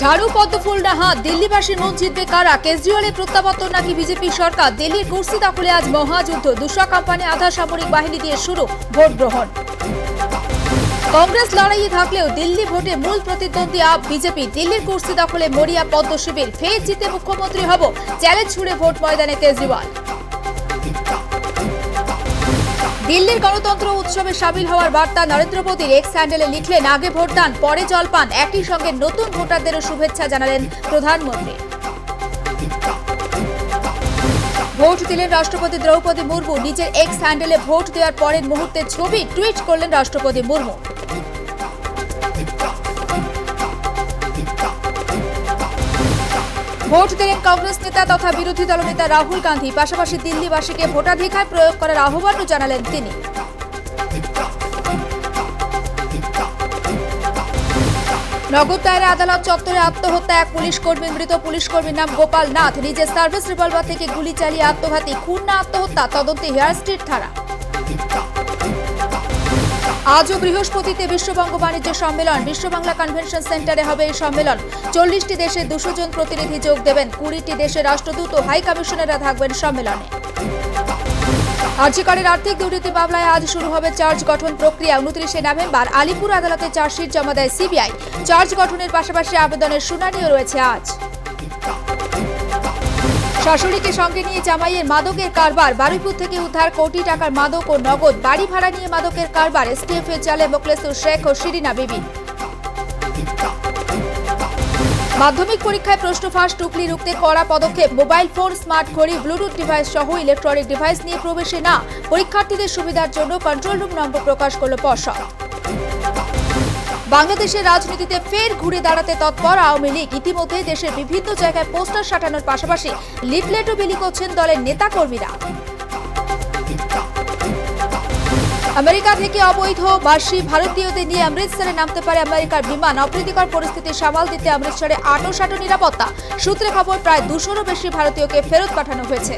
ঝাড়ু পদ্মফুল না হাত, দিল্লিবাসীর মন জিতবে কারা? কেজরিওয়ালের প্রত্যাবর্তন নাকি বিজেপি সরকার? দিল্লির কুর্সি দখলে আজ মহাযুদ্ধ। দুশা কোম্পানি আধা সামরিক বাহিনী দিয়ে শুরু ভোট গ্রহণ। কংগ্রেস লড়াইয়ে থাকলেও দিল্লি ভোটে মূল প্রতিদ্বন্দ্বী আপ বিজেপি। দিল্লির কুর্সি দখলে মরিয়া পদ্ম শিবির। ফের জিতে মুখ্যমন্ত্রী হব, চ্যালেঞ্জ ছুড়ে ভোট ময়দানে কেজরিওয়াল। দিল্লির গণতন্ত্র উৎসবে সামিল হওয়ার বার্তা নরেন্দ্র মোদীর এক্স হ্যান্ডেলে লিখলেন, আগে ভোটদান পরে জলপান। একই সঙ্গে নতুন ভোটারদেরও শুভেচ্ছা জানালেন প্রধানমন্ত্রী। ভোট দিলেন রাষ্ট্রপতি দ্রৌপদী মুর্মু। নিজের এক্স হ্যান্ডেলে ভোট দেওয়ার পরের মুহূর্তের ছবি টুইট করলেন রাষ্ট্রপতি মুর্মু। ভোট দিলেন কংগ্রেস নেতা তথা বিরোধী দলনেতা রাহুল গান্ধী। পাশাপাশি দিল্লিবাসীকে ভোটাধিকার প্রয়োগ করার আহ্বানও জানালেন তিনি। নগর দায়রা আদালত চত্বরে আত্মহত্যা এক পুলিশ কর্মী। মৃত পুলিশ কর্মীর নাম গোপাল নাথ। নিজের সার্ভিস রিভলভার থেকে গুলি চালিয়ে আত্মঘাতী। খুন না আত্মহত্যা, তদন্তে হেয়ার স্ট্রিট থানা। আজও বৃহস্পতিতে বিশ্ববঙ্গ বাণিজ্য সম্মেলন। বিশ্ব বাংলা কনভেনশন সেন্টারে হবে এই সম্মেলন। 40টি দেশে 200 জন প্রতিনিধি যোগ দেবেন। 20টি দেশের রাষ্ট্রদূত ও হাই কমিশনাররা থাকবেন সম্মেলনে। আরজিকরের আর্থিক দুর্নীতি মামলায় আজ শুরু হবে চার্জ গঠন প্রক্রিয়া। 29শে নভেম্বর আলিপুর আদালতে চার্জশিট জমা দেয় সিবিআই। চার্জ গঠনের পাশাপাশি আবেদনের শুনানিও রয়েছে আজ। শাশুড়িকে সঙ্গে নিয়ে জামাইয়ের মাদকের কারবার। বারুইপুর থেকে উদ্ধার কোটি টাকার মাদক ও নগদ। বাড়ি ভাড়া নিয়ে মাদকের কারবার। এসটিএফের জালে মোখলেসুর শেখ ও শিরিনা বিবি। মাধ্যমিক পরীক্ষায় প্রশ্ন ফাঁস টুকলি রুখতে কড়া পদক্ষেপ। মোবাইল ফোন, স্মার্ট ঘড়ি, ব্লুটুথ ডিভাইস সহ ইলেকট্রনিক ডিভাইস নিয়ে প্রবেশে না। পরীক্ষার্থীদের সুবিধার জন্য কন্ট্রোল রুম নম্বর প্রকাশ করল পর্ষদ। বাংলাদেশের রাজনীতিতে ফের ঘুরে দাঁড়াতে তৎপর আওয়ামী লীগ। ইতিমধ্যে দেশের বিভিন্ন জায়গায় পোস্টার সাটানোর পাশাপাশি লিফলেটও বিলি করছেন দলের নেতাকর্মীরা। আমেরিকা থেকে অবৈধ বাসী ভারতীয়দের নিয়ে অমৃতসরে নামতে পারে আমেরিকার বিমান। অপ্রীতিকর পরিস্থিতি সামাল দিতে অমৃতসরে আঁটোসাঁটো নিরাপত্তা। সূত্রে খবর, প্রায় 200-রও বেশি ভারতীয়কে ফেরত পাঠানো হয়েছে।